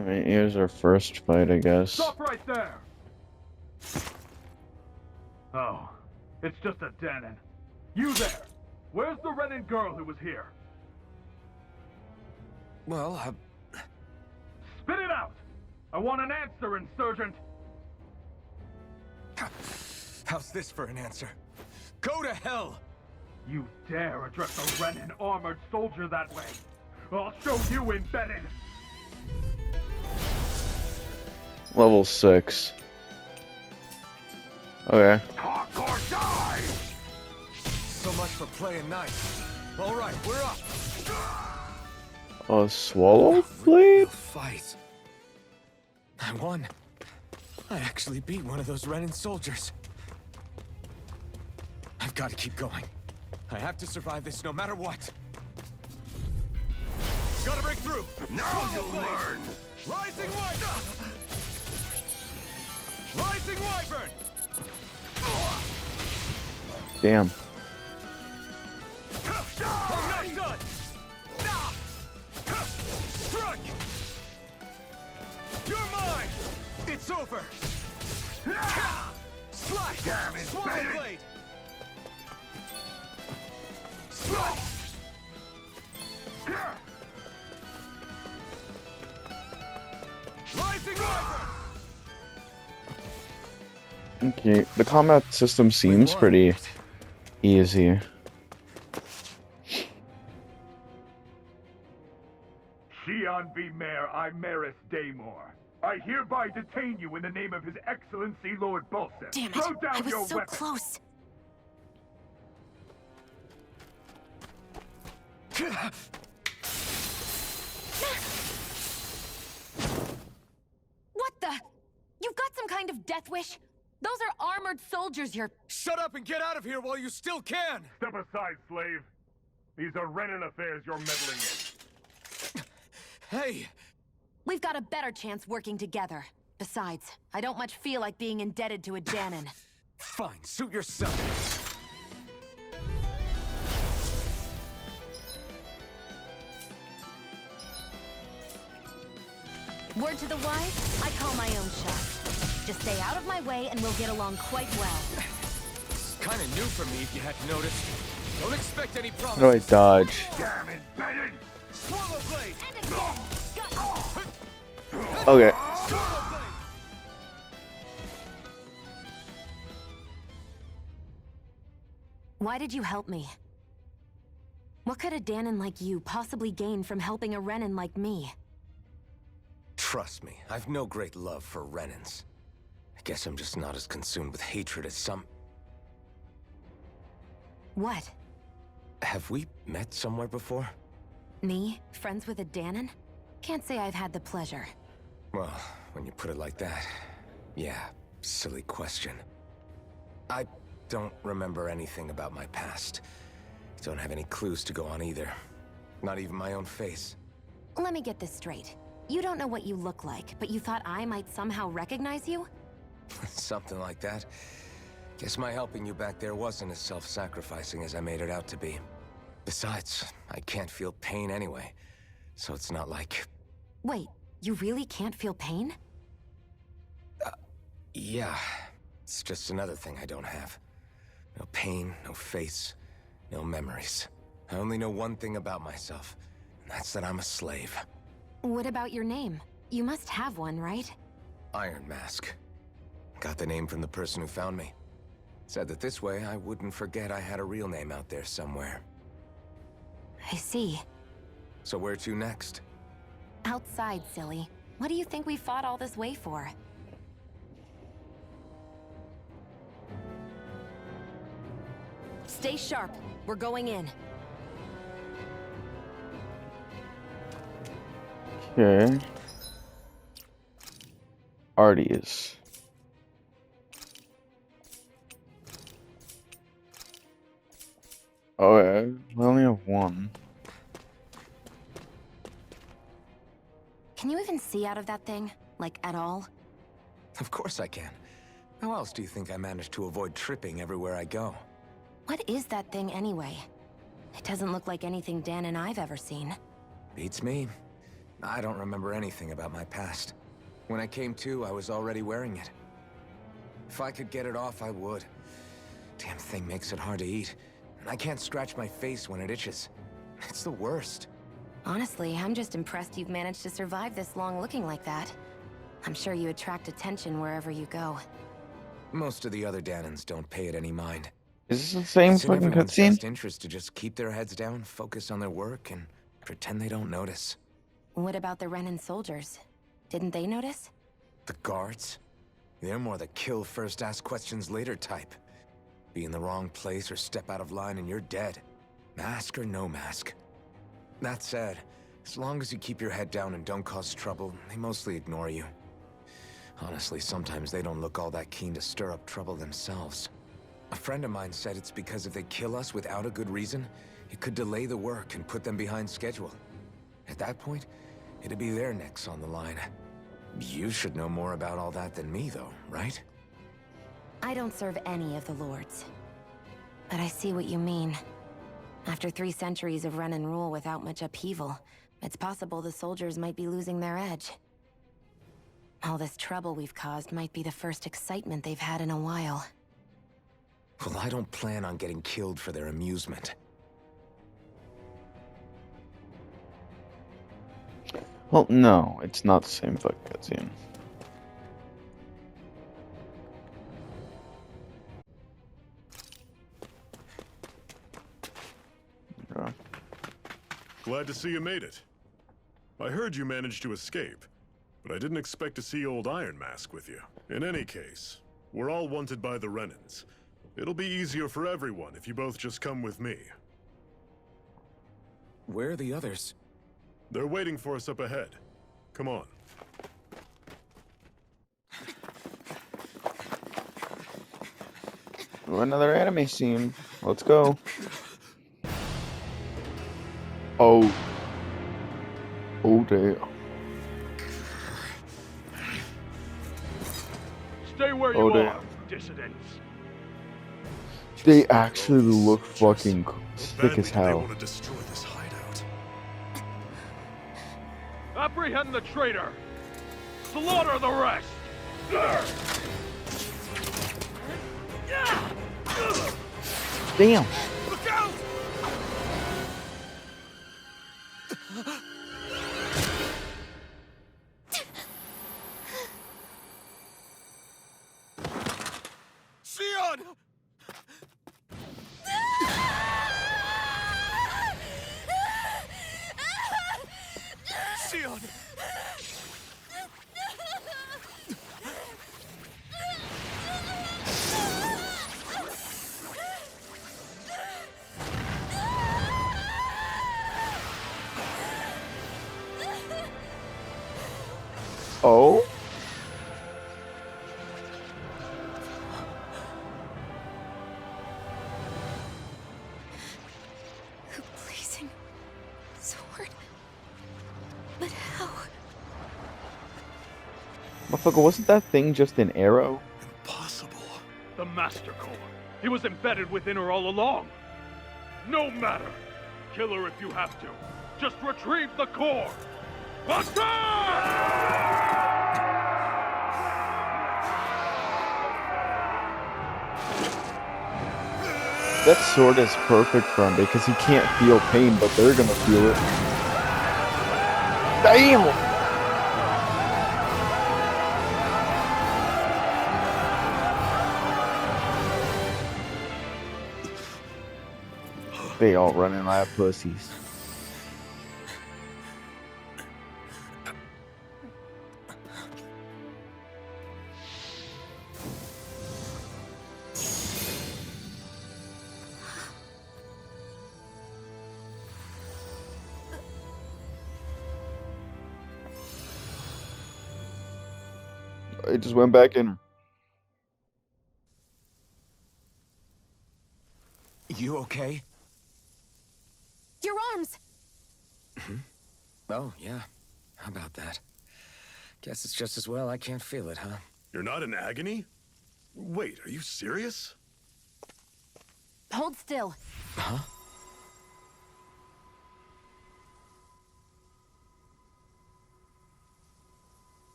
I mean, here's our first fight, I guess. Stop right there! Oh, it's just a Danon. You there! Where's the Renan girl who was here? Well, Spit it out! I want an answer, Insurgent! how's this for an answer? Go to hell! You dare address a Renan armored soldier that way? I'll show you embedded! Level 6. Okay. Talk or die! So much for playing nice. All right, we're up. A swallow blade? Fight. I won. I actually beat one of those Renan soldiers. I've got to keep going. I have to survive this no matter what. Gotta break through. Now you'll learn! Rising Wyvern! Rising Wyvern! Damn. I'm not done! Strike! You're mine! It's over! Slash! Damn it, Swallow Bennett! blade! Slash! Rising Wyvern! Okay, the combat system seems pretty easy. Shion V. Mayor Imaris Daymore. I hereby detain you in the name of His Excellency Lord Bulseth. Damn it! Throw down I was your so weapon. close. What the? You've got some kind of death wish? Those are armored soldiers you're... Shut up and get out of here while you still can! Step aside, slave. These are Renan affairs you're meddling in. Hey! We've got a better chance working together. Besides, I don't much feel like being indebted to a Danon. Fine, suit yourself. Word to the wise, I call my own shot. Just stay out of my way and we'll get along quite well. It's kinda new for me if you hadn't noticed. Don't expect any How do I promises. dodge? Damn it, Bennett! Swallow blade! Okay. Swallow blade! Why did you help me? What could a Danon like you possibly gain from helping a Renan like me? Trust me, I've no great love for Renans. I guess I'm just not as consumed with hatred as some... What? Have we met somewhere before? Me? Friends with a Danon? Can't say I've had the pleasure. Well, when you put it like that, yeah, silly question. I don't remember anything about my past. Don't have any clues to go on either. Not even my own face. Let me get this straight. You don't know what you look like, but you thought I might somehow recognize you? Something like that. Guess my helping you back there wasn't as self-sacrificing as I made it out to be. Besides, I can't feel pain anyway, so it's not like... Wait, you really can't feel pain? Yeah, it's just another thing I don't have. No pain, no face, no memories. I only know one thing about myself, and that's that I'm a slave. What about your name? You must have one, right? Iron Mask. Got the name from the person who found me. Said that this way I wouldn't forget I had a real name out there somewhere. I see. So where to next? Outside, silly. What do you think we fought all this way for? Stay sharp. We're going in. Okay. Arties. Oh, yeah, we only have one. Can you even see out of that thing? Like, at all? Of course I can. How else do you think I managed to avoid tripping everywhere I go? What is that thing anyway? It doesn't look like anything Dan and I've ever seen. Beats me. I don't remember anything about my past. When I came to, I was already wearing it. If I could get it off, I would. Damn thing makes it hard to eat. And I can't scratch my face when it itches. It's the worst. Honestly, I'm just impressed you've managed to survive this long looking like that. I'm sure you attract attention wherever you go. Most of the other Danans don't pay it any mind. Is this the same It's in fucking everyone's cutscene? best interest to just keep their heads down, focus on their work, and pretend they don't notice. What about the Renan soldiers? Didn't they notice? The guards? They're more the kill first, ask questions later type. Be in the wrong place or step out of line and you're dead. Mask or no mask. That said, as long as you keep your head down and don't cause trouble, they mostly ignore you. Honestly, sometimes they don't look all that keen to stir up trouble themselves. A friend of mine said it's because if they kill us without a good reason, it could delay the work and put them behind schedule. At that point, it'd be their necks on the line. You should know more about all that than me, though, right? I don't serve any of the lords. But I see what you mean. After 3 centuries of Renan rule without much upheaval, it's possible the soldiers might be losing their edge. All this trouble we've caused might be the first excitement they've had in a while. Well, I don't plan on getting killed for their amusement. Well, no, it's not the same fucking cutscene. Okay. Glad to see you made it. I heard you managed to escape, but I didn't expect to see old Iron Mask with you. In any case, we're all wanted by the Renans. It'll be easier for everyone if you both just come with me. Where are the others? They're waiting for us up ahead. Come on. Ooh, another anime scene. Let's go. Oh. Oh, damn. Stay where Oh, you damn. are, dissidents. They actually look fucking sick as They hell. want to destroy this hideout. Apprehend the traitor. Slaughter the rest. Damn. Look out! Sion! Sion! Oh? The blazing sword. But how? Motherfucker, wasn't that thing just an arrow? Impossible. The Master Core. He was embedded within her all along. No matter. Kill her if you have to. Just retrieve the core. Attack! That sword is perfect for him because he can't feel pain, but they're gonna feel it. Damn! They all running like pussies. It just went back in. You okay? Your arms! Oh, yeah. How about that? Guess it's just as well I can't feel it, huh? You're not in agony? Wait, are you serious? Hold still. Huh?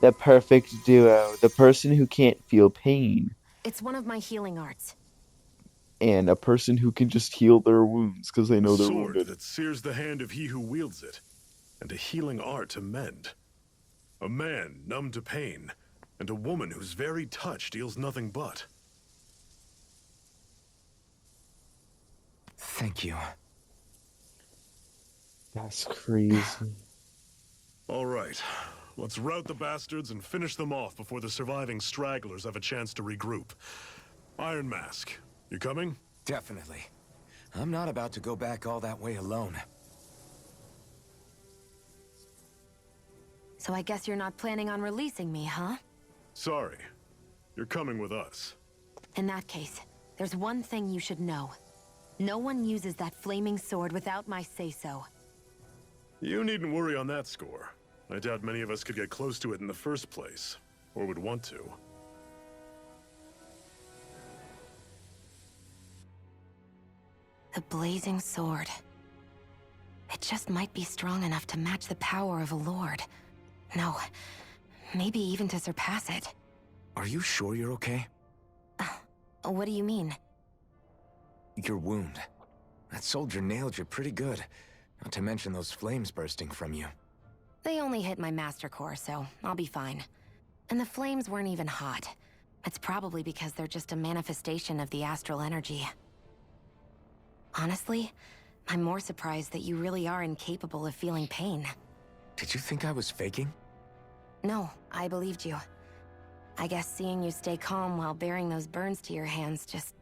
The perfect duo. The person who can't feel pain. It's one of my healing arts. And a person who can just heal their wounds because they know A they're sword wounded. that sears the hand of he who wields it, and a healing art to mend. A man numb to pain, and a woman whose very touch deals nothing but. Thank you. That's crazy. All right, let's rout the bastards and finish them off before the surviving stragglers have a chance to regroup. Iron Mask, you coming? Definitely. I'm not about to go back all that way alone. So I guess you're not planning on releasing me, huh? Sorry, you're coming with us. In that case, there's one thing you should know. No one uses that flaming sword without my say-so. You needn't worry on that score. I doubt many of us could get close to it in the first place, or would want to. The blazing sword. It just might be strong enough to match the power of a lord. No, maybe even to surpass it. Are you sure you're okay? What do you mean? Your wound. That soldier nailed you pretty good. Not to mention those flames bursting from you. They only hit my master core, so I'll be fine. And the flames weren't even hot. It's probably because they're just a manifestation of the astral energy. Honestly, I'm more surprised that you really are incapable of feeling pain. Did you think I was faking? No, I believed you. I guess seeing you stay calm while bearing those burns to your hands just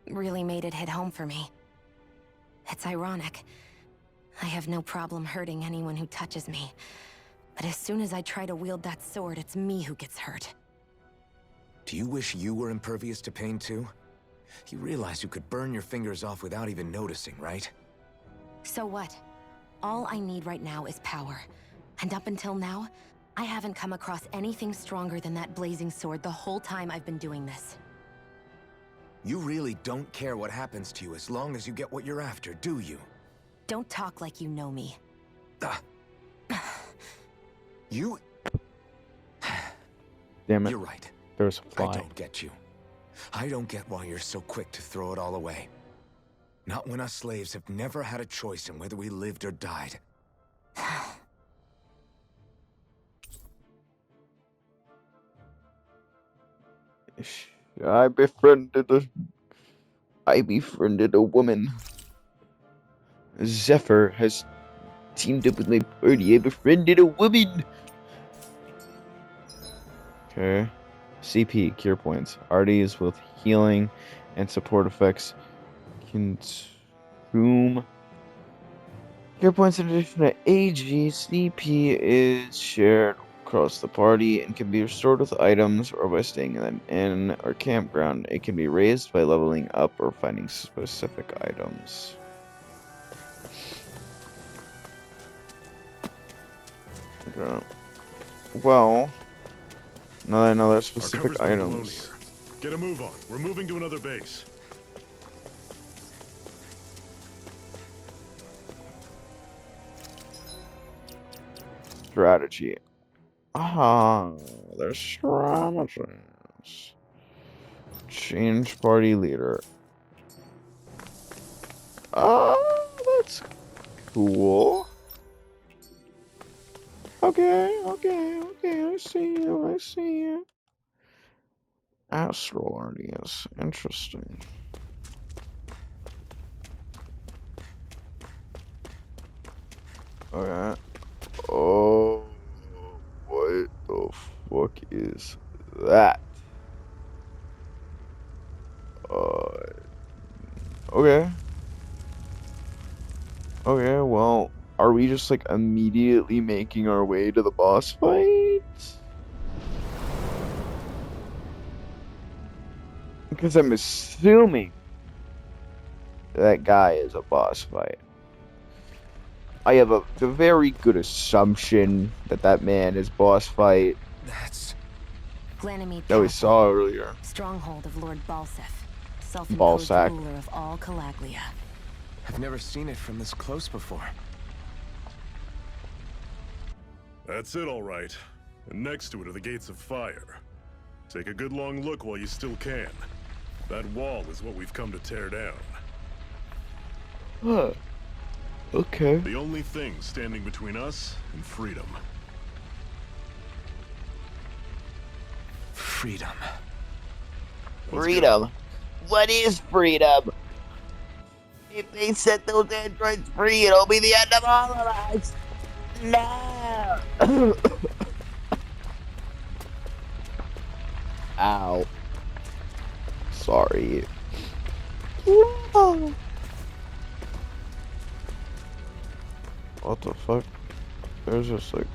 really made it hit home for me. It's ironic. I have no problem hurting anyone who touches me. But as soon as I try to wield that sword, it's me who gets hurt. Do you wish you were impervious to pain too? You realize you could burn your fingers off without even noticing, right? So what? All I need right now is power. And up until now, I haven't come across anything stronger than that blazing sword the whole time I've been doing this. You really don't care what happens to you as long as you get what you're after, do you? Don't talk like you know me. Ah. You... Damn it. You're right. There's a I fly. don't get you. I don't get why you're so quick to throw it all away. Not when us slaves have never had a choice in whether we lived or died. I befriended a woman. Zephyr has teamed up with my party. I befriended a woman. Okay. CP, cure points. RDs with healing and support effects. Consume cure points in addition to AG. CP is shared across the party and can be restored with items or by staying in an inn or campground. It can be raised by leveling up or finding specific items. Okay. Well, now that I know there's specific Our cover's been blown items. here. Get a move on. We're moving to another base. Strategy. Ah, there's strategies. Change party leader. Oh, that's cool. Okay, I see you. Astral RDS, interesting. Okay. Oh, what the fuck is that? Okay. Okay, well, are we just like immediately making our way to the boss fight? Because I'm assuming that guy is a boss fight. I have a very good assumption that that man is boss fight That's... Glanamede that we Castle, saw earlier. stronghold of Lord Balsef, self-imposed Balsac. ruler of all Calaglia. I've never seen it from this close before. That's it, all right. and next to it are the Gates of Fire. Take a good long look while you still can. That wall is what we've come to tear down. Huh. Okay. The only thing standing between us and freedom. Freedom. Let's go. Freedom. What is freedom? If they set those androids free, it'll be the end of all of us. No. Ow. Sorry. No. What the fuck? There's just like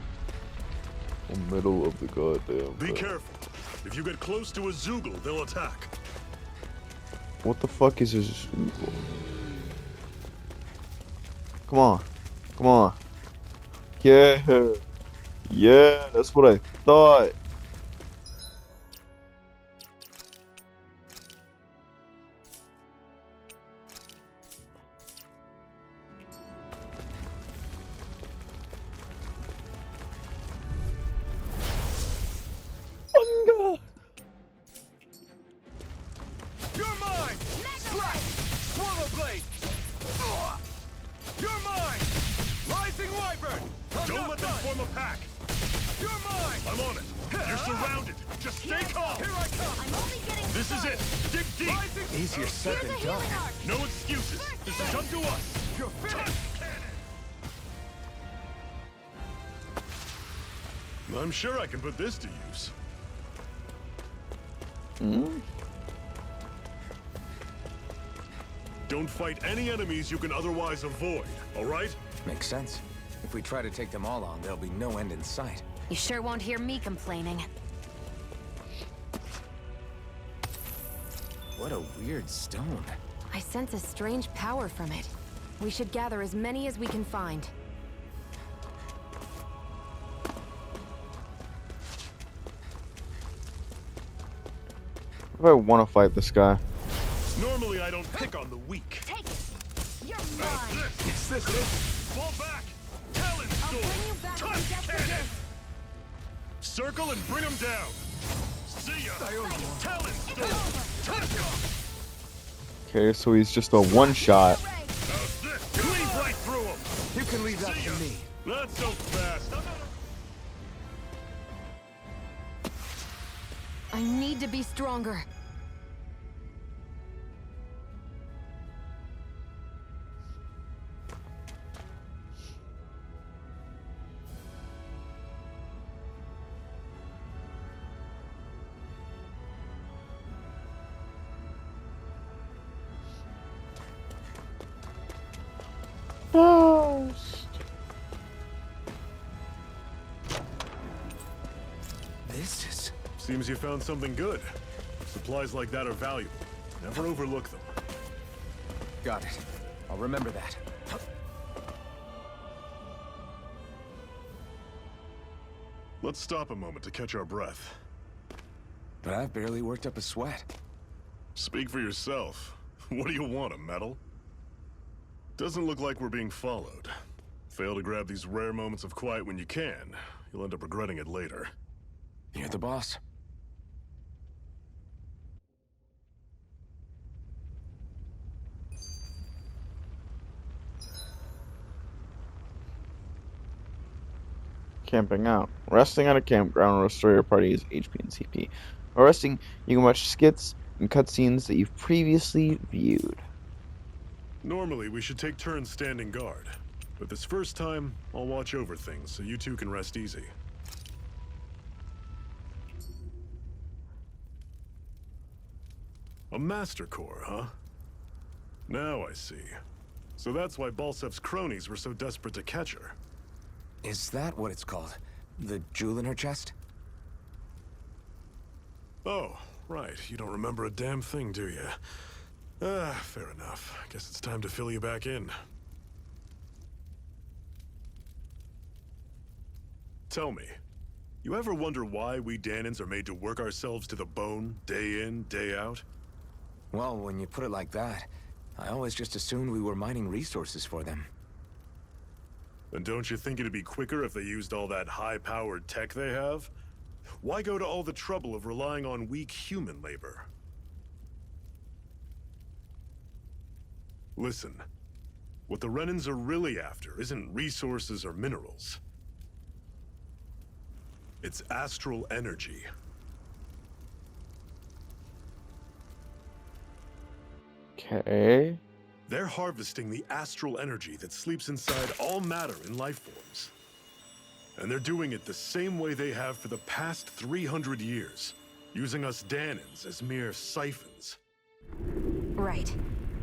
the middle of the goddamn. Be careful. If you get close to a Zoogle, they'll attack. What the fuck is this? Come on. Come on. Yeah. Yeah, that's what I thought. You're mine! Strike! Swallow blade! You're mine! Rising wyvern! Don't let them form a pack. You're mine! I'm on it. You're surrounded. Just stay calm. Here I come! I'm only getting This is it. Dig deep. Rising... Easier said Here's a than healing done. arc. No excuses. This is up to us. You're finished! I'm sure I can put this to use. Hmm? Don't fight any enemies you can otherwise avoid, all right? Makes sense. If we try to take them all on, there'll be no end in sight. You sure won't hear me complaining. What a weird stone. I sense a strange power from it. We should gather as many as we can find. If I want to fight this guy. Normally I don't pick on the weak. Take it. You're How's mine. this? Is this it? Fall back! Talon I'll sword! bring you back Touch from death for cannon! this. Circle and bring them down! See ya! Talon sword! Touch ya! Okay, so he's just a one-shot. How's this? Cleave right through him! You can leave that See ya! to me. Not so fast! I need to be stronger. This is... Seems you found something good. Supplies like that are valuable. Never overlook them. Got it. I'll remember that. Let's stop a moment to catch our breath. But I've barely worked up a sweat. Speak for yourself. What do you want, a medal? Doesn't look like we're being followed. Fail to grab these rare moments of quiet when you can. You'll end up regretting it later. You're the boss. Camping out. Resting at a campground will restore your party's HP and CP. While resting, you can watch skits and cutscenes that you've previously viewed. Normally, we should take turns standing guard. But this first time, I'll watch over things so you two can rest easy. A Master Core, huh? Now I see. So that's why Balsef's cronies were so desperate to catch her. Is that what it's called? The jewel in her chest? Oh, right. You don't remember a damn thing, do you? Ah, fair enough. Guess it's time to fill you back in. Tell me, you ever wonder why we Dahnans are made to work ourselves to the bone, day in, day out? Well, when you put it like that, I always just assumed we were mining resources for them. And don't you think it'd be quicker if they used all that high-powered tech they have? Why go to all the trouble of relying on weak human labor? Listen, what the Renans are really after isn't resources or minerals. It's astral energy. Okay. They're harvesting the astral energy that sleeps inside all matter in life forms. And they're doing it the same way they have for the past 300 years, using us Dahnans as mere siphons. Right.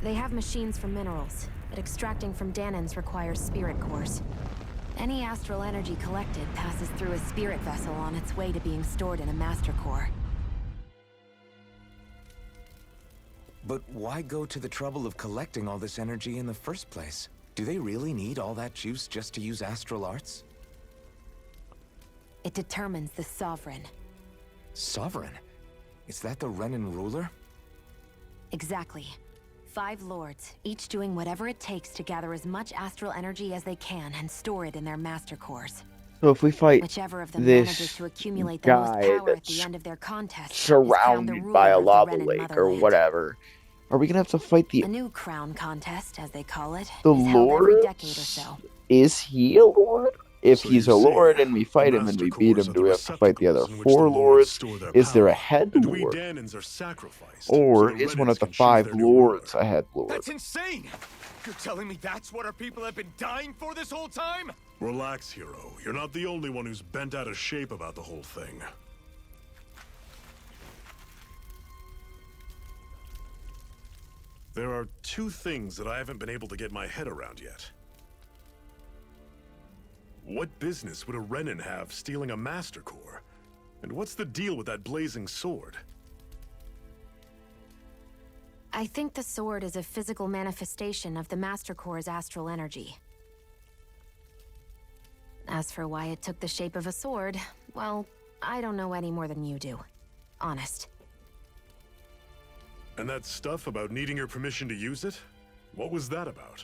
They have machines for minerals, but extracting from Dahnans requires spirit cores. Any astral energy collected passes through a spirit vessel on its way to being stored in a master core. But why go to the trouble of collecting all this energy in the first place? Do they really need all that juice just to use astral arts? It determines the Sovereign. Sovereign? Is that the Renan ruler? Exactly. 5 lords, each doing whatever it takes to gather as much astral energy as they can and store it in their master cores. So if we fight Whichever of them this manages to accumulate the most guy power at that's the end of their contest is crowned the surrounded by ruler a of the lava Renan lake or motherland. whatever, are we gonna have to fight A new crown contest, as they call it, the is held every Lord? decade or so. Is he a Lord? If So he's you a see, Lord and we fight the him and Master we beat Cores him, are do the we have to fight the other receptacles in which 4 the Lords lords? store their Is there a power, head and we lord? Dahnans are sacrificed, Or so the is one Renans of the can choose 5 their new ruler. lords a head lord? That's insane! You're telling me that's what our people have been dying for this whole time? Relax, hero. You're not the only one who's bent out of shape about the whole thing. There are 2 things that I haven't been able to get my head around yet. What business would a Renan have stealing a Master Core? And what's the deal with that blazing sword? I think the sword is a physical manifestation of the Master Core's astral energy. As for why it took the shape of a sword, well, I don't know any more than you do. Honest. And that stuff about needing your permission to use it? What was that about?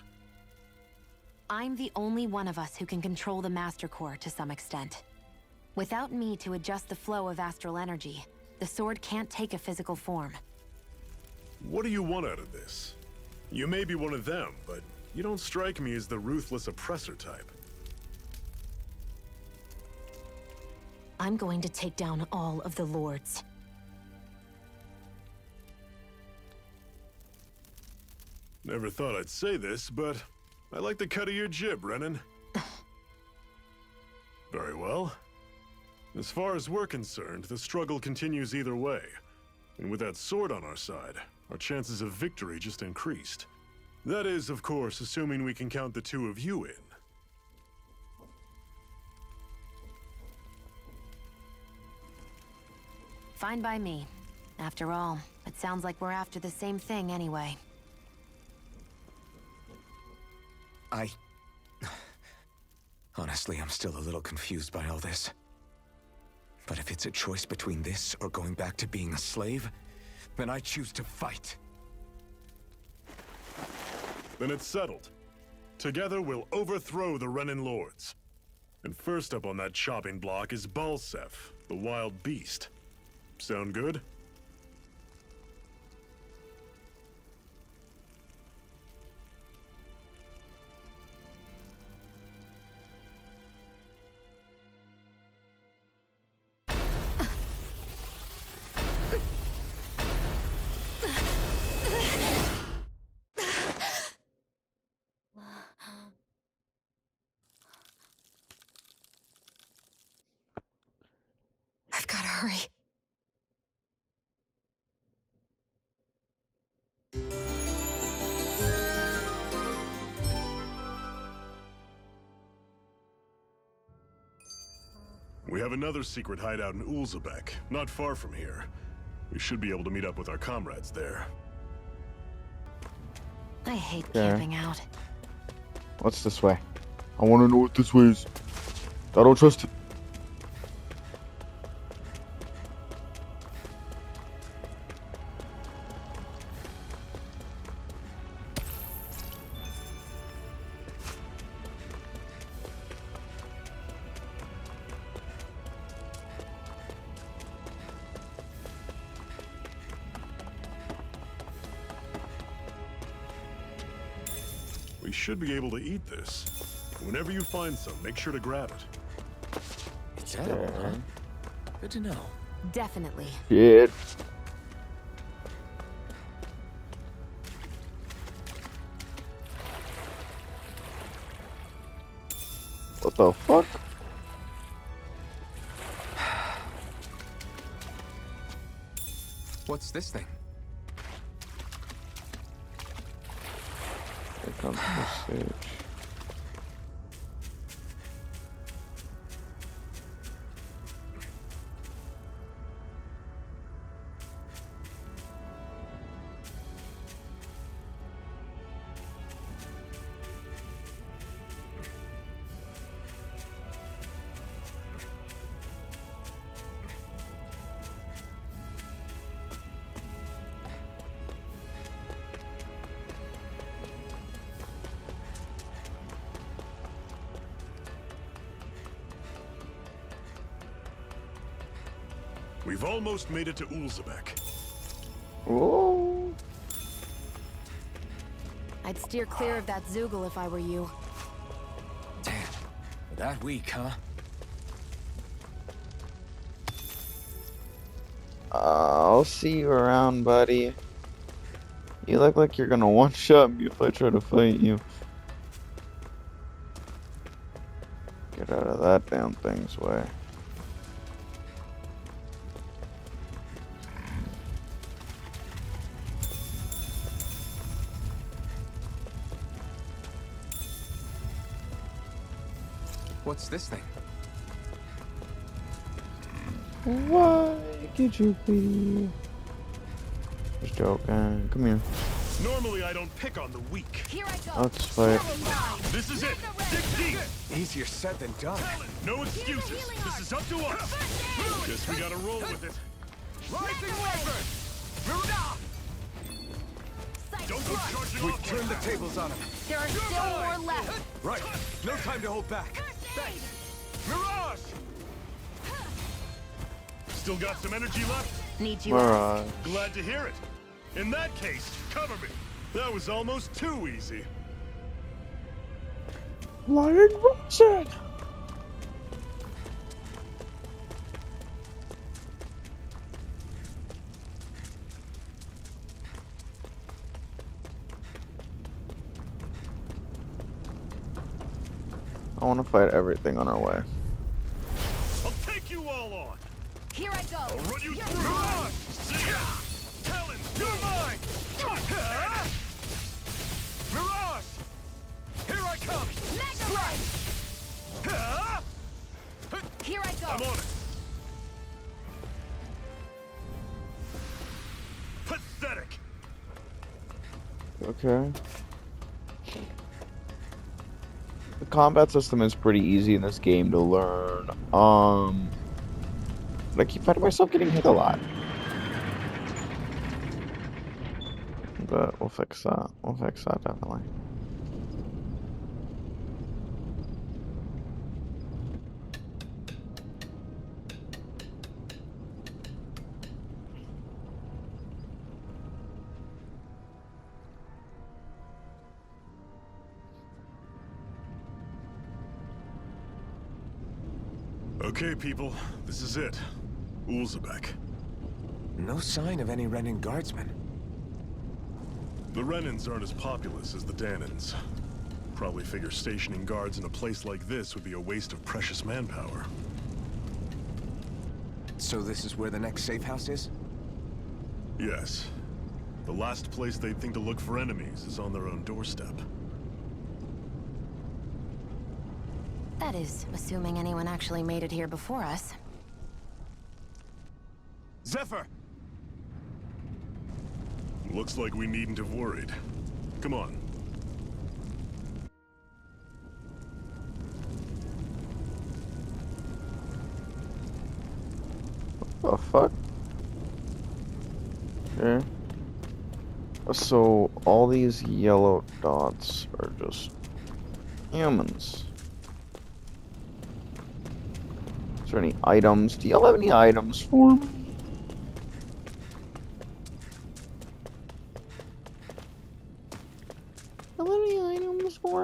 I'm the only one of us who can control the Master Core to some extent. Without me to adjust the flow of astral energy, the sword can't take a physical form. What do you want out of this? You may be one of them, but you don't strike me as the ruthless oppressor type. I'm going to take down all of the lords. Never thought I'd say this, but I like the cut of your jib, Renan. Very well. As far as we're concerned, the struggle continues either way. And with that sword on our side, our chances of victory just increased. That is, of course, assuming we can count the 2 of you in. Fine by me. After all, it sounds like we're after the same thing anyway. Honestly, I'm still a little confused by all this. But if it's a choice between this or going back to being a slave, then I choose to fight. Then it's settled. Together we'll overthrow the Renan Lords. And first up on that chopping block is Balseph, the wild beast. Sound good? I've gotta hurry. We have another secret hideout in Ulzebek, not far from here. We should be able to meet up with our comrades there. I hate Yeah. camping out. What's this way? I want to know what this way is. I don't trust it. should be able to eat this. Whenever you find some, make sure to grab it. It's edible, huh? Good to know. Definitely. Shit. What the fuck? What's this thing? Here comes the stage. We've almost made it to Ulzebek. Whoa. I'd steer clear of that Zoogle if I were you. Damn. That weak, huh? I'll see you around, buddy. You look like you're gonna one-shot me if I try to fight you. Get out of that damn thing's way. What's this thing? Why could you be? Just joking. Come here. Normally I don't pick on the weak. Here I go. Let's fight. This is it. Dig deep. Easier said than done. No excuses. This is up to us. Guess we gotta roll with it. Rising weapon! Don't go charging We off turned like the that. tables on him. There are still more left. Right. No time to hold back. Mirage! Still got some energy left? Need you. Mirage. Glad to hear it. In that case, cover me. That was almost too easy. Flying Russian! I want to fight everything on our way. I'll take you all on. Here I go. I'll run you through. Mirage! See ya! Talon, you're mine! Mirage! Here I come! Here I go. I'm on it. Pathetic. Okay. The combat system is pretty easy in this game to learn. But I keep finding myself getting hit a lot. But we'll fix that. We'll fix that definitely. Okay, people, this is it. Ulzebek. No sign of any Renan guardsmen. The Renans aren't as populous as the Danans. Probably figure stationing guards in a place like this would be a waste of precious manpower. So this is where the next safe house is? Yes. The last place they'd think to look for enemies is on their own doorstep. That is, assuming anyone actually made it here before us. Zephyr! Looks like we needn't have worried. Come on. What the fuck? Okay. So all these yellow dots are just humans. Is there any items? Do y'all have any items for me? Are there any items for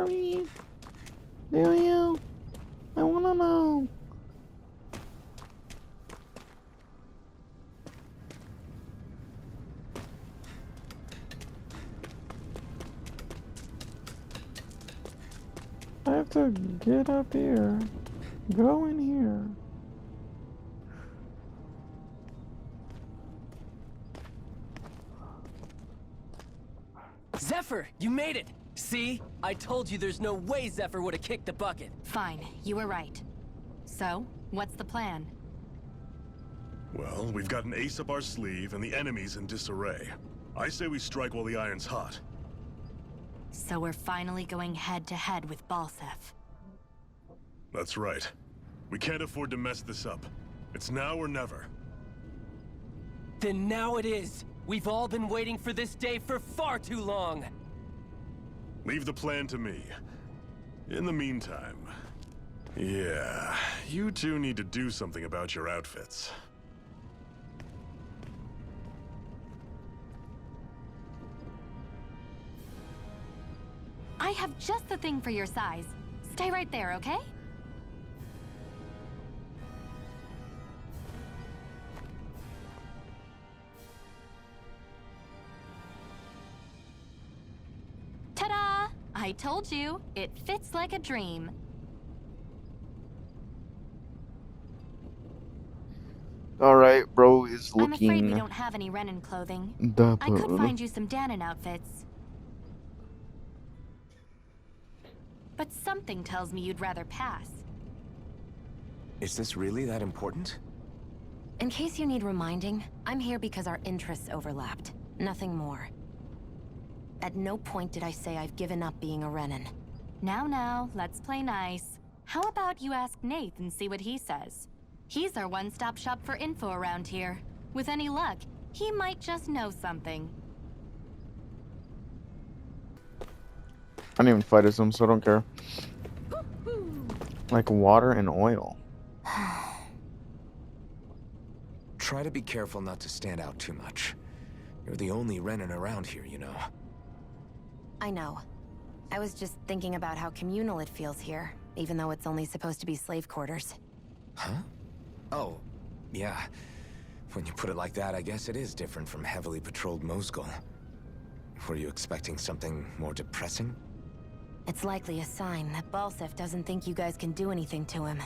to get up here. Go in here. Zephyr, you made it! See? I told you there's no way Zephyr would have kicked the bucket. Fine, you were right. So, what's the plan? Well, we've got an ace up our sleeve and the enemy's in disarray. I say we strike while the iron's hot. So we're finally going head-to-head with Balseph. That's right. We can't afford to mess this up. It's now or never. Then now it is! We've all been waiting for this day for far too long! Leave the plan to me. In the meantime... Yeah, you two need to do something about your outfits. I have just the thing for your size. Stay right there, okay? Ta-da! I told you, it fits like a dream. Alright, bro is I'm afraid we looking don't have any Renan clothing. dapper. I could find you some Danon outfits. But something tells me you'd rather pass. Is this really that important? In case you need reminding, I'm here because our interests overlapped. Nothing more. At no point did I say I've given up being a Renan. Now, let's play nice. How about you ask Nath and see what he says? He's our one-stop shop for info around here. With any luck, he might just know something. I didn't even fight as him, so I don't care. Like water and oil. Try to be careful not to stand out too much. You're the only Renan around here, you know. I know. I was just thinking about how communal it feels here, even though it's only supposed to be slave quarters. Huh? Oh, yeah. When you put it like that, I guess it is different from heavily patrolled Mosgul. Were you expecting something more depressing? It's likely a sign that Balseph doesn't think you guys can do anything to him.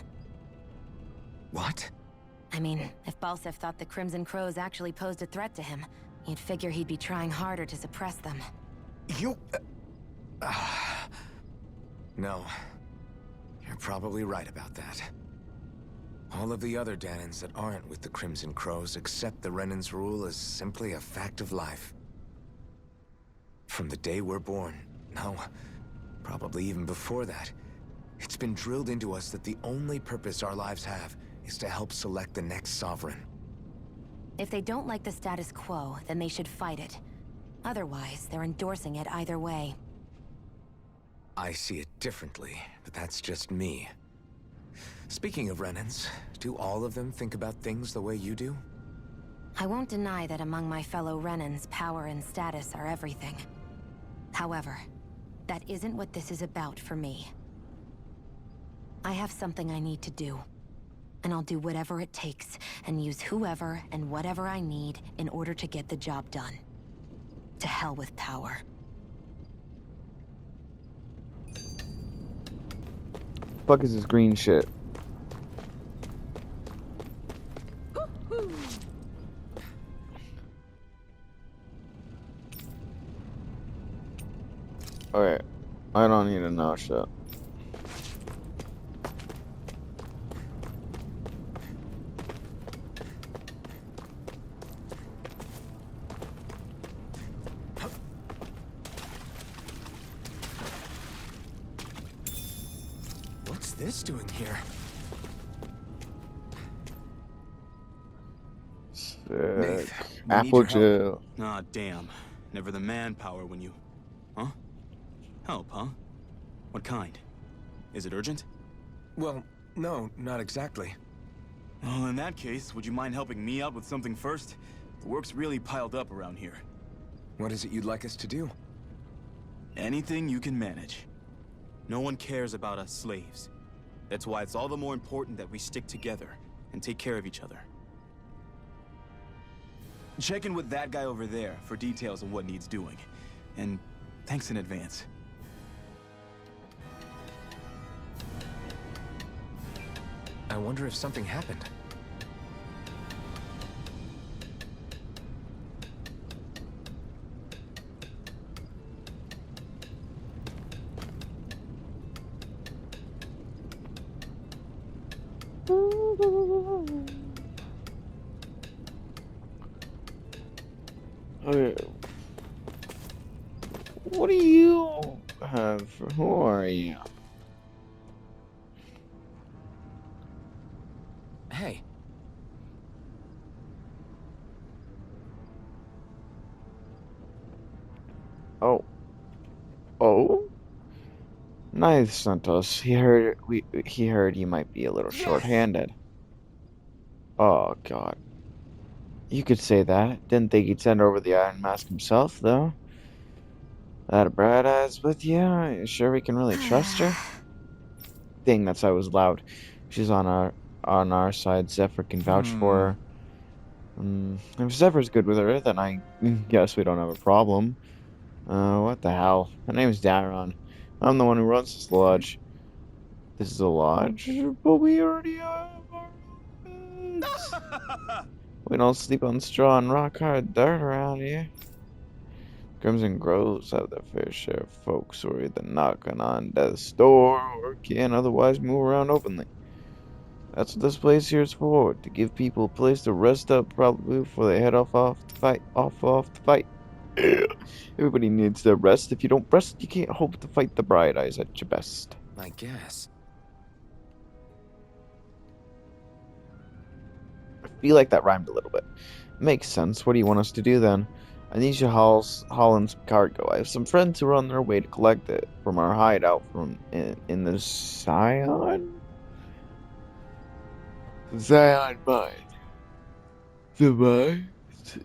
What? I mean, if Balseph thought the Crimson Crows actually posed a threat to him, you'd figure he'd be trying harder to suppress them. You... No. You're probably right about that. All of the other Danons that aren't with the Crimson Crows accept the Renan's rule as simply a fact of life. From the day we're born, no, probably even before that, it's been drilled into us that the only purpose our lives have is to help select the next sovereign. If they don't like the status quo, then they should fight it. Otherwise, they're endorsing it either way. I see it differently, but that's just me. Speaking of Renans, do all of them think about things the way you do? I won't deny that among my fellow Renans, power and status are everything. However, that isn't what this is about for me. I have something I need to do. And I'll do whatever it takes, and use whoever and whatever I need in order to get the job done. To hell with power. Fuck is this green shit? Okay, I don't need to know shit. What's this doing here? Sick. Nath, we need Apple your help. gel. Ah, damn. Never the manpower when you... Huh? Help, huh? What kind? Is it urgent? Well, no, not exactly. Well, in that case, would you mind helping me out with something first? The work's really piled up around here. What is it you'd like us to do? Anything you can manage. No one cares about us slaves. That's why it's all the more important that we stick together and take care of each other. Check in with that guy over there for details of what needs doing. And thanks in advance. I wonder if something happened. Okay. What do you have? Who are you? Hey, Oh. Oh? Knife sent us. He heard you might be a little short-handed. Oh god. You could say that. Didn't think he'd send over the Iron Mask himself, though. That Bright Eyes with you? You sure we can really trust her? Dang, that's why it was loud. She's on our side. Zephyr can vouch for her. If Zephyr's good with her, then I guess we don't have a problem. What the hell? My name's Daron. I'm the one who runs this lodge. This is a lodge? But we already have our own beds. We don't sleep on straw and rock-hard dirt around here. Crimson Groves have their fair share of folks who are either knocking on death's door or can't otherwise move around openly. That's what this place here is for, to give people a place to rest up probably before they head off to fight. Everybody needs their rest. If you don't rest, you can't hope to fight the Bright Eyes at your best. I guess. I feel like that rhymed a little bit. Makes sense. What do you want us to do then? I need you haul in some cargo. I have some friends who are on their way to collect it from our hideout in the Zion mine. The mine?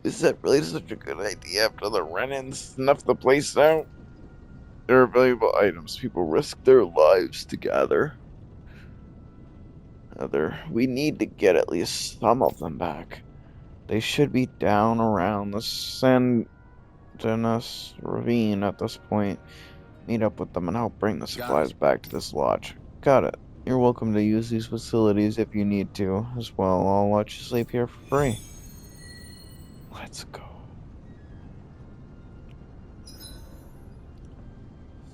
Is that really such a good idea after the Renans snuffed the place out? There are valuable items people risk their lives to gather. We need to get at least some of them back. They should be down around the Sandenas ravine at this point. Meet up with them and help bring the supplies back to this lodge. Got it. You're welcome to use these facilities if you need to. As well, I'll let you sleep here for free. Let's go.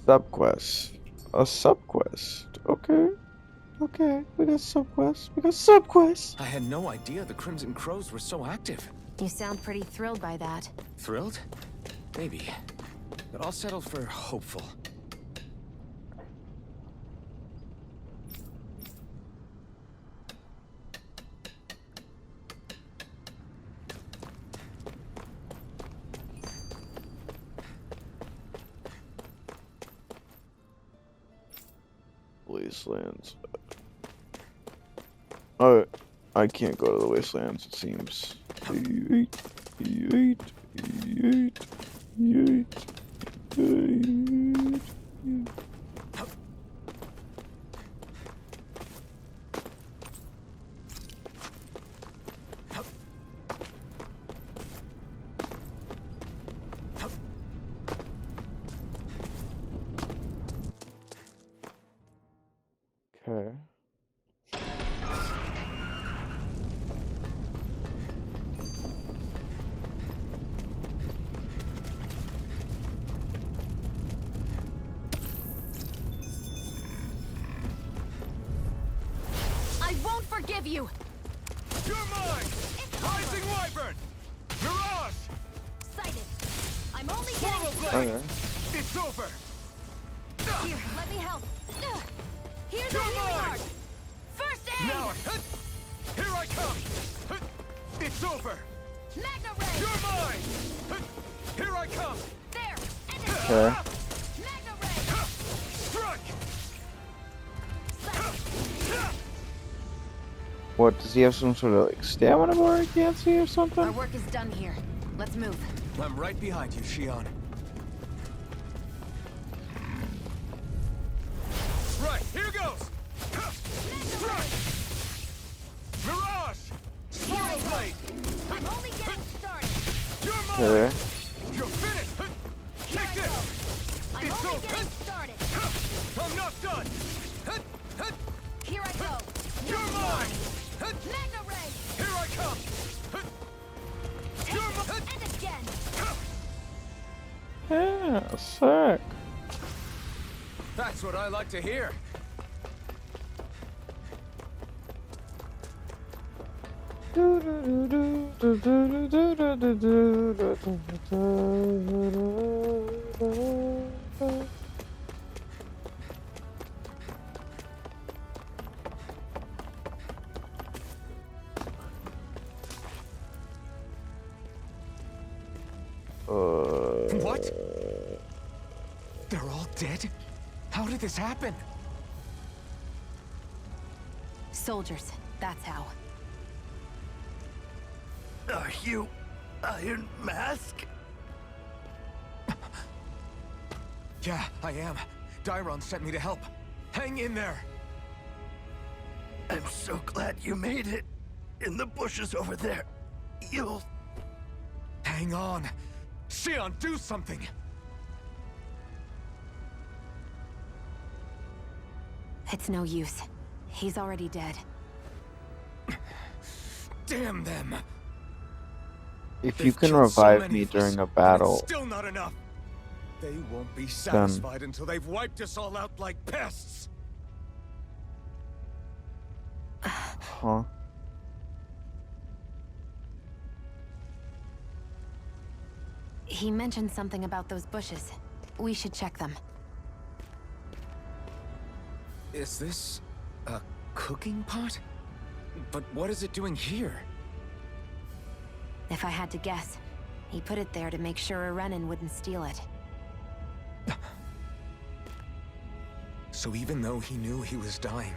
Subquest. A subquest. Okay. Okay, we got subquests. We got subquests. I had no idea the Crimson Crows were so active. You sound pretty thrilled by that. Thrilled? Maybe. But I'll settle for hopeful. Wastelands. I can't go to the wastelands, it seems. Okay. I won't forgive you! You're mine! Rising Wyvern! Mirage! Sighted! I'm only Portal getting... Blade! Okay. It's over! Here, let me help. Here's a You're healing mine! art! First aid! Now, here I come! It's over! Magna Ray! You're mine! Here I come! There! And Okay. Magna Ray! Strike! Sighted! What, does he have some sort of like stamina bar I can't see or Our something? work is done here. Let's move. I'm right behind you, Shion. Right, here goes! Strike! Mirage! Portal Blade! I'm only getting started. You're mine! Okay. You're finished! Take this! I'm It's only over! getting started. I'm not done! Here I go. You're mine! Mega Ray! Here I come! And again! Yeah, sick. That's what I like to hear. What? They're all dead? How did this happen? Soldiers, that's how. Are you Iron Mask? Yeah, I am. Dairon sent me to help. Hang in there! I'm so glad you made it. In the bushes over there. You'll... Hang on! Xion, do something! It's no use. He's already dead. Damn them! If you They've can killed so revive many me of us, during a and it's battle, still not enough! They won't be satisfied until they've wiped us all out like pests! huh? He mentioned something about those bushes. We should check them. Is this... a cooking pot? But what is it doing here? If I had to guess, he put it there to make sure a Renan wouldn't steal it. So even though he knew he was dying,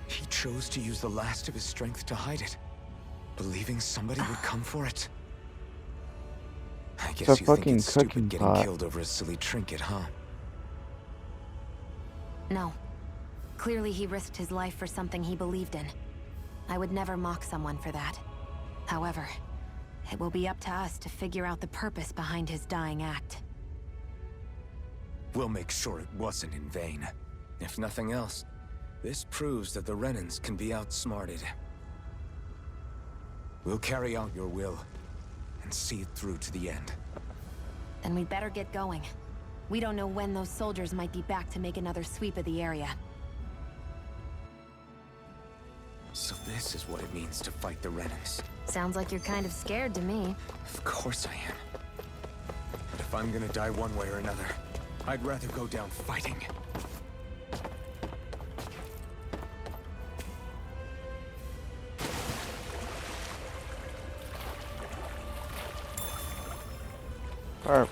he chose to use the last of his strength to hide it, believing somebody would come for it. I guess a you think fucking it's cooking stupid getting pot. killed over a silly trinket, huh? No. Clearly he risked his life for something he believed in. I would never mock someone for that. However, it will be up to us to figure out the purpose behind his dying act. We'll make sure it wasn't in vain. If nothing else, this proves that the Renans can be outsmarted. We'll carry out your will, and see it through to the end. Then we'd better get going. We don't know when those soldiers might be back to make another sweep of the area. So this is what it means to fight the Renans. Sounds like you're kind of scared to me. Of course I am. But if I'm gonna die one way or another, I'd rather go down fighting. Alright.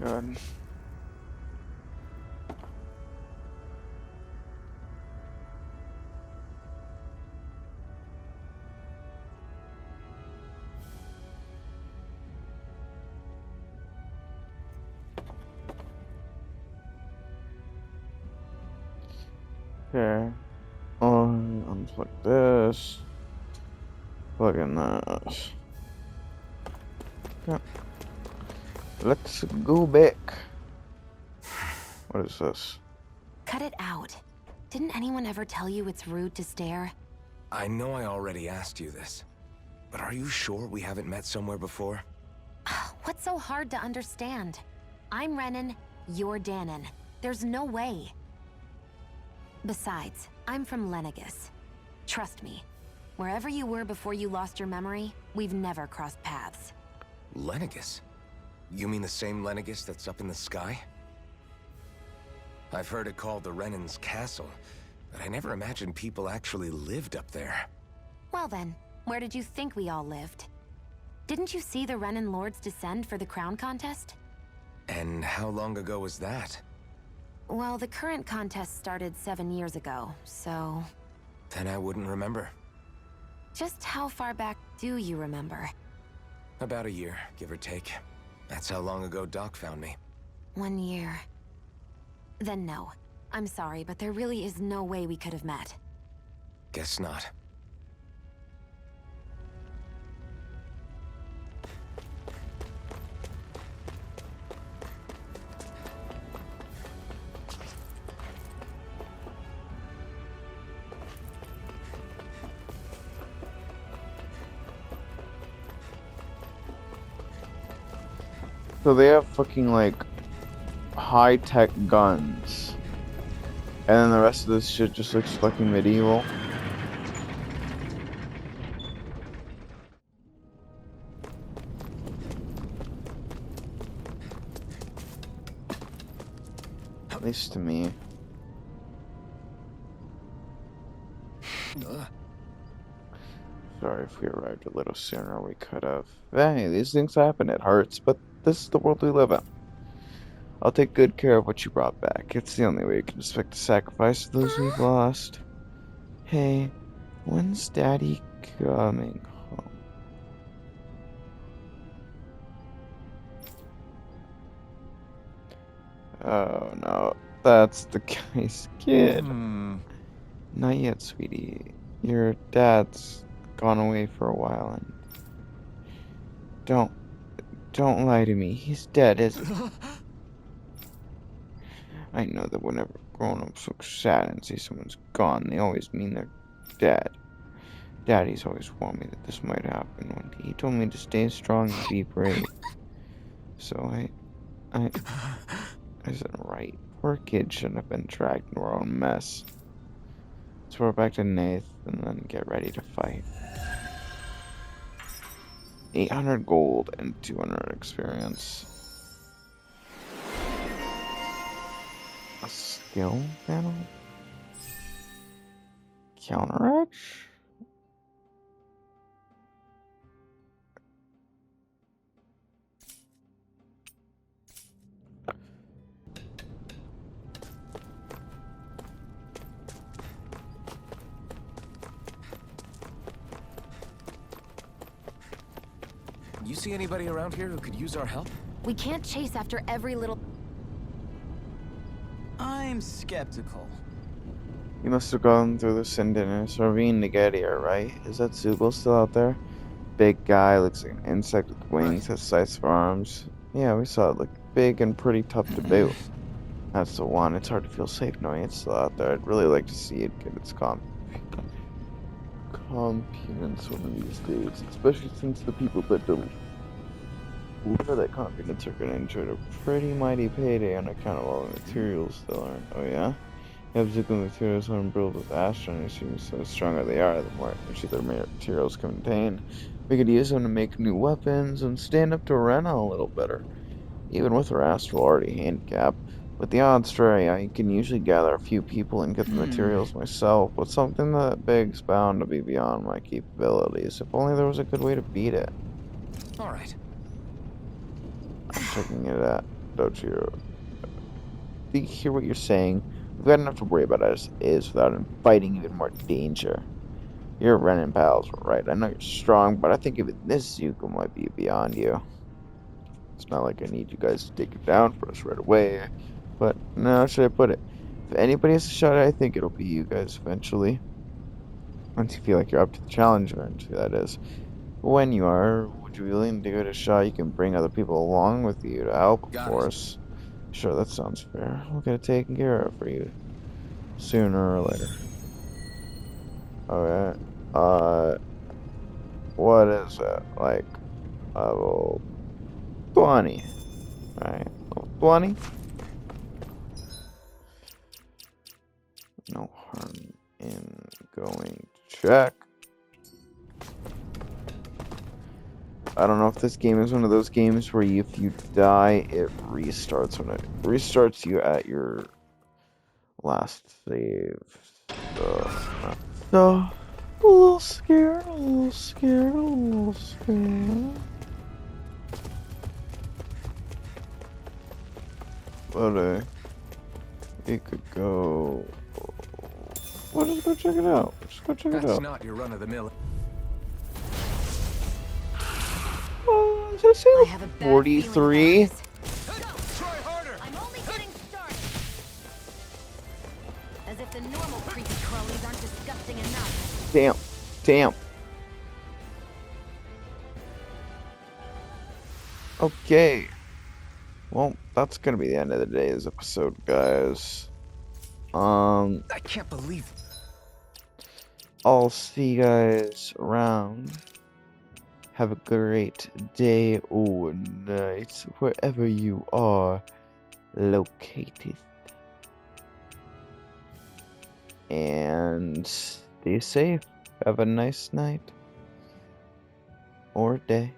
Good. Okay. Unplug this. Plug in this. Okay. Let's go back. What is this? Cut it out. Didn't anyone ever tell you it's rude to stare? I know I already asked you this, but are you sure we haven't met somewhere before? What's so hard to understand? I'm Renan, you're Danon. There's no way. Besides, I'm from Lenegis. Trust me, wherever you were before you lost your memory, we've never crossed paths. Lenegis? You mean the same Lenegis that's up in the sky? I've heard it called the Renan's Castle, but I never imagined people actually lived up there. Well then, where did you think we all lived? Didn't you see the Renan Lords descend for the crown contest? And how long ago was that? Well, the current contest started 7 years ago, so... Then I wouldn't remember. Just how far back do you remember? About a year, give or take. That's how long ago Doc found me. 1 year. Then no. I'm sorry, but there really is no way we could have met. Guess not. So they have fucking like high-tech guns. And then the rest of this shit just looks fucking medieval. At least to me. Sorry if we arrived a little sooner, we could have. Hey, these things happen, it hurts, but this is the world we live in. I'll take good care of what you brought back. It's the only way you can expect to sacrifice those we've lost. Hey, when's Daddy coming home? Oh no, that's the guy's kid. Not yet, sweetie. Your dad's gone away for a while and... Don't lie to me. He's dead, isn't he? I know that whenever grown-ups look sad and see someone's gone, they always mean they're dead. Daddy's always warned me that this might happen. When he told me to stay strong and be brave. So I said, right. Poor kid shouldn't have been dragged into our own mess. So we're back to Nath and then get ready to fight. 800 gold and 200 experience. A skill panel? Counteract? You see anybody around here who could use our help? We can't chase after every little... I'm skeptical. You must have gone through the Sindinus ravine to get here, right? Is that Zoogle still out there? Big guy, looks like an insect with wings, has sights for arms. Yeah, we saw it. Look big and pretty tough to boot. That's the one. It's hard to feel safe knowing it's still out there. I'd really like to see it get its competence one of these days, especially since the people that deliver that competence are going to enjoy a pretty mighty payday on account of all the materials they'll earn. Oh yeah? You have Zoogle materials when built with Astron, it seems the stronger they are, the more energy their materials contain. We could use them to make new weapons and stand up to Rena a little better. Even with her Astral already handicapped, with the odds tray, I can usually gather a few people and get the materials myself, but something that big's bound to be beyond my capabilities. If only there was a good way to beat it. Alright. I'm checking it out, don't you? Do you hear what you're saying? We've got enough to worry about as is without inviting even more danger. Your Renan pals were right. I know you're strong, but I think even this Zoogle might be beyond you. It's not like I need you guys to take it down for us right away. But, no, how should I put it? If anybody has a shot, I think it'll be you guys eventually. Once you feel like you're up to the challenge eventually, that is. When you are, would you be willing to give it a shot? You can bring other people along with you to help, of course. Sure, that sounds fair. We'll get it taken care of for you. Sooner or later. Okay. What is it? Like, level 20. Right. Level 20? No harm in going to check. I don't know if this game is one of those games where if you die, it restarts. When it restarts you at your last save. So, a little scared, a little scared, a little scared. But, you could go... Well, just go check it out. Just go check it out. That's not your run-of-the-mill. Does it say 43? I'm only getting started. As if the normal creepy crawlies aren't disgusting enough. Damn. Damn. Okay. Well, that's gonna be the end of today's episode, guys. I can't believe... I'll see you guys around. Have a great day or night, wherever you are located. And stay safe. Have a nice night or day.